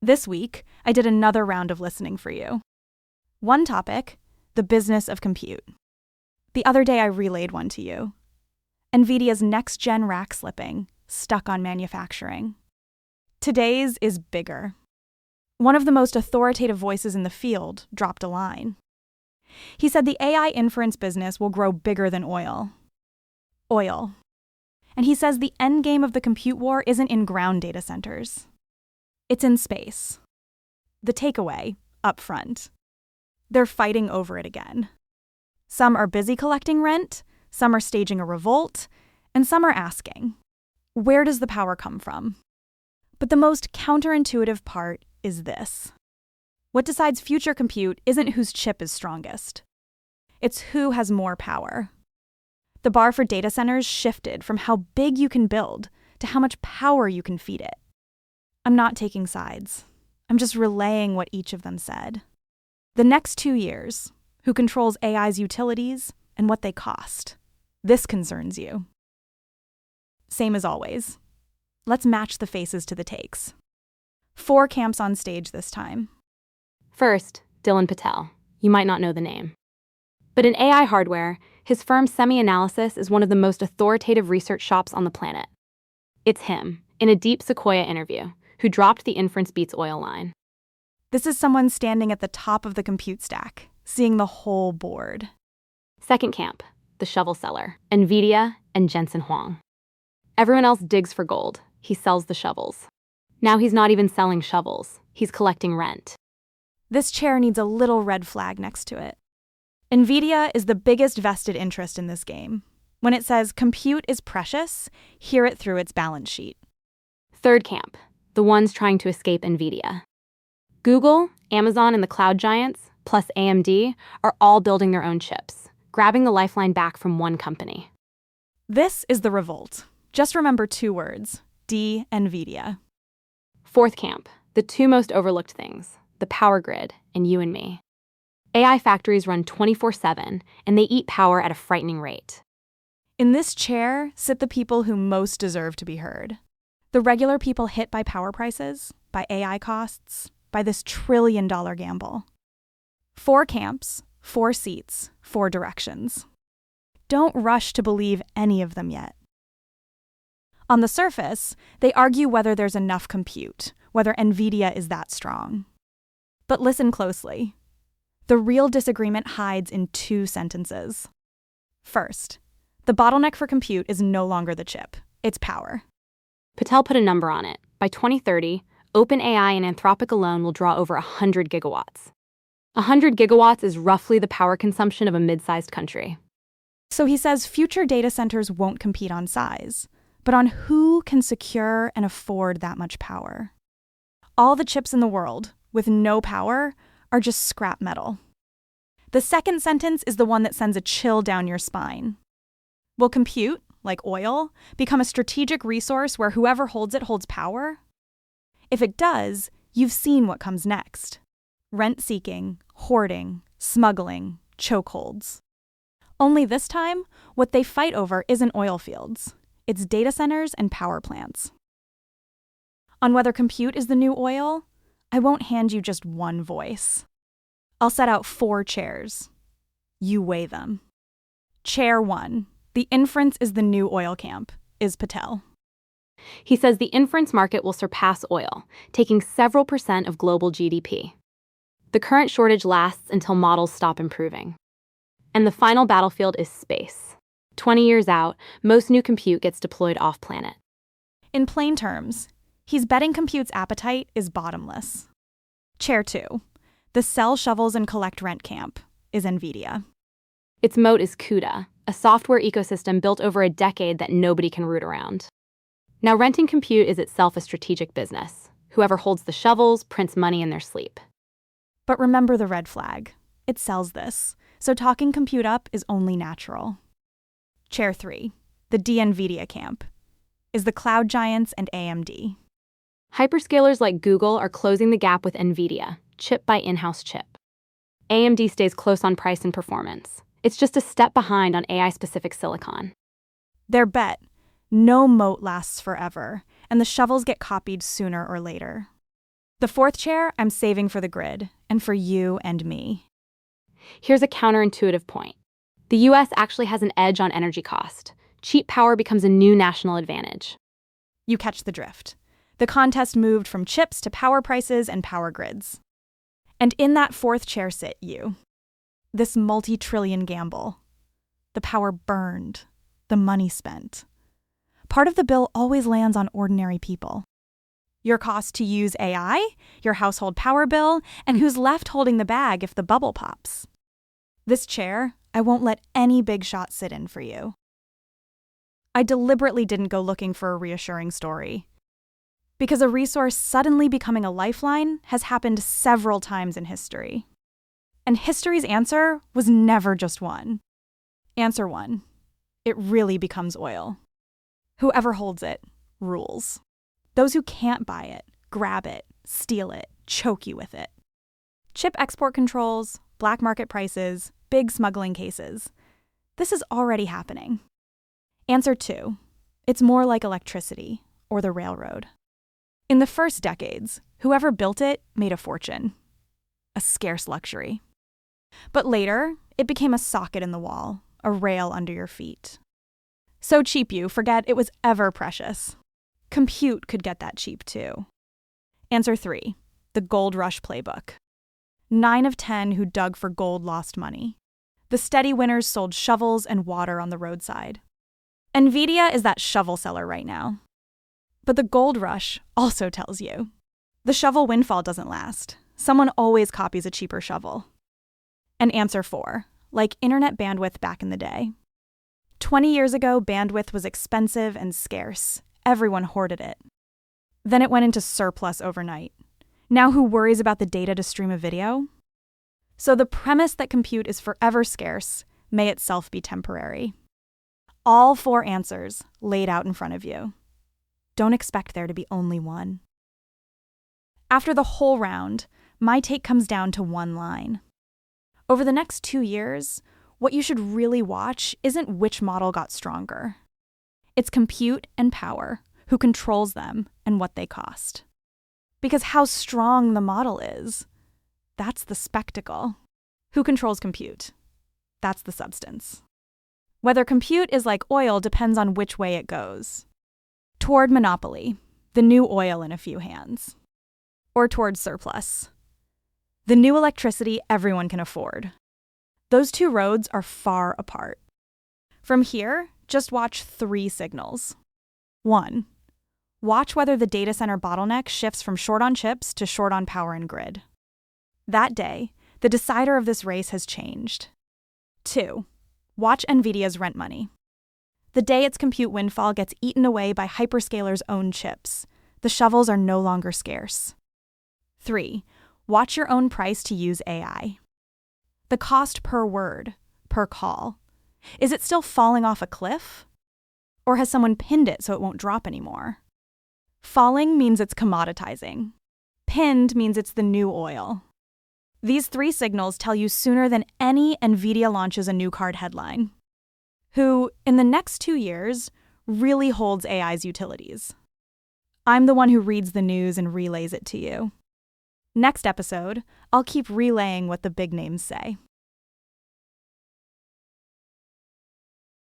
This week, I did another round of listening for you. One topic, the business of compute. The other day, I relayed one to you. NVIDIA's next-gen rack slipping, stuck on manufacturing. Today's is bigger. One of the most authoritative voices in the field dropped a line. He said the AI inference business will grow bigger than oil. And he says the endgame of the compute war isn't in ground data centers. It's in space. The takeaway, up front. They're fighting over it again. Some are busy collecting rent, some are staging a revolt, and some are asking, where does the power come from? But the most counterintuitive part is this. What decides future compute isn't whose chip is strongest. It's who has more power. The bar for data centers shifted from how big you can build to how much power you can feed it. I'm not taking sides. I'm just relaying what each of them said. The next 2 years, who controls AI's utilities and what they cost? This concerns you. Same as always. Let's match the faces to the takes. 4 camps on stage this time. First, Dylan Patel. You might not know the name. But in AI hardware, his firm SemiAnalysis is one of the most authoritative research shops on the planet. It's him, in a deep Sequoia interview, who dropped the inference beats oil line. This is someone standing at the top of the compute stack, seeing the whole board. Second camp, the shovel seller, NVIDIA and Jensen Huang. Everyone else digs for gold. He sells the shovels. Now he's not even selling shovels. He's collecting rent. This chair needs a little red flag next to it. NVIDIA is the biggest vested interest in this game. When it says compute is precious, hear it through its balance sheet. Third camp, the ones trying to escape NVIDIA. Google, Amazon, and the cloud giants, plus AMD, are all building their own chips, grabbing the lifeline back from one company. This is the revolt. Just remember 2 words, NVIDIA. Fourth camp, the 2 most overlooked things, the power grid and you and me. AI factories run 24/7, and they eat power at a frightening rate. In this chair sit the people who most deserve to be heard. The regular people hit by power prices, by AI costs, by this trillion-dollar gamble. 4 camps, 4 seats, 4 directions. Don't rush to believe any of them yet. On the surface, they argue whether there's enough compute, whether NVIDIA is that strong. But listen closely. The real disagreement hides in 2 sentences. First, the bottleneck for compute is no longer the chip, it's power. Patel put a number on it. By 2030, OpenAI and Anthropic alone will draw over 100 gigawatts. 100 gigawatts is roughly the power consumption of a mid-sized country. So he says future data centers won't compete on size, but on who can secure and afford that much power. All the chips in the world, with no power, are just scrap metal. The second sentence is the one that sends a chill down your spine. Will compute, like oil, become a strategic resource where whoever holds it holds power? If it does, you've seen what comes next. Rent-seeking, hoarding, smuggling, chokeholds. Only this time, what they fight over isn't oil fields. It's data centers and power plants. On whether compute is the new oil, I won't hand you just one voice. I'll set out 4 chairs. You weigh them. Chair 1, the inference is the new oil camp, is Patel. He says the inference market will surpass oil, taking several % of global GDP. The current shortage lasts until models stop improving. And the final battlefield is space. 20 years out, most new compute gets deployed off-planet. In plain terms, he's betting compute's appetite is bottomless. Chair 2, the sell shovels and collect rent camp, is NVIDIA. Its moat is CUDA, a software ecosystem built over a decade that nobody can root around. Now, renting compute is itself a strategic business. Whoever holds the shovels prints money in their sleep. But remember the red flag. It sells this, so talking compute up is only natural. Chair 3, the NVIDIA camp, is the cloud giants and AMD. Hyperscalers like Google are closing the gap with NVIDIA, chip by in-house chip. AMD stays close on price and performance. It's just a step behind on AI-specific silicon. Their bet, no moat lasts forever, and the shovels get copied sooner or later. The fourth chair I'm saving for the grid, and for you and me. Here's a counterintuitive point. The US actually has an edge on energy cost. Cheap power becomes a new national advantage. You catch the drift. The contest moved from chips to power prices and power grids. And in that fourth chair sit you. This multi-trillion gamble. The power burned. The money spent. Part of the bill always lands on ordinary people. Your cost to use AI, your household power bill, and who's left holding the bag if the bubble pops. This chair, I won't let any big shot sit in for you. I deliberately didn't go looking for a reassuring story. Because a resource suddenly becoming a lifeline has happened several times in history. And history's answer was never just one. Answer 1. It really becomes oil. Whoever holds it rules. Those who can't buy it, grab it, steal it, choke you with it. Chip export controls, black market prices, big smuggling cases. This is already happening. Answer 2. It's more like electricity or the railroad. In the first decades, whoever built it made a fortune. A scarce luxury. But later, it became a socket in the wall, a rail under your feet. So cheap you forget it was ever precious. Compute could get that cheap too. Answer 3. The gold rush playbook. 9 of 10 who dug for gold lost money. The steady winners sold shovels and water on the roadside. NVIDIA is that shovel seller right now. But the gold rush also tells you. The shovel windfall doesn't last. Someone always copies a cheaper shovel. And answer 4. Like internet bandwidth back in the day. 20 years ago, bandwidth was expensive and scarce. Everyone hoarded it. Then it went into surplus overnight. Now who worries about the data to stream a video? So the premise that compute is forever scarce may itself be temporary. All 4 answers laid out in front of you. Don't expect there to be only one. After the whole round, my take comes down to one line. Over the next 2 years, what you should really watch isn't which model got stronger. It's compute and power, who controls them, and what they cost. Because how strong the model is, that's the spectacle. Who controls compute? That's the substance. Whether compute is like oil depends on which way it goes. Toward monopoly, the new oil in a few hands. Or toward surplus, the new electricity everyone can afford. Those 2 roads are far apart. From here, just watch 3 signals. 1. Watch whether the data center bottleneck shifts from short on chips to short on power and grid. That day, the decider of this race has changed. 2. Watch NVIDIA's rent money. The day its compute windfall gets eaten away by hyperscalers' own chips, the shovels are no longer scarce. 3. Watch your own price to use AI. The cost per word, per call. Is it still falling off a cliff? Or has someone pinned it so it won't drop anymore? Falling means it's commoditizing. Pinned means it's the new oil. These 3 signals tell you sooner than any NVIDIA launches a new card headline. Who, in the next 2 years, really holds AI's utilities. I'm the one who reads the news and relays it to you. Next episode, I'll keep relaying what the big names say.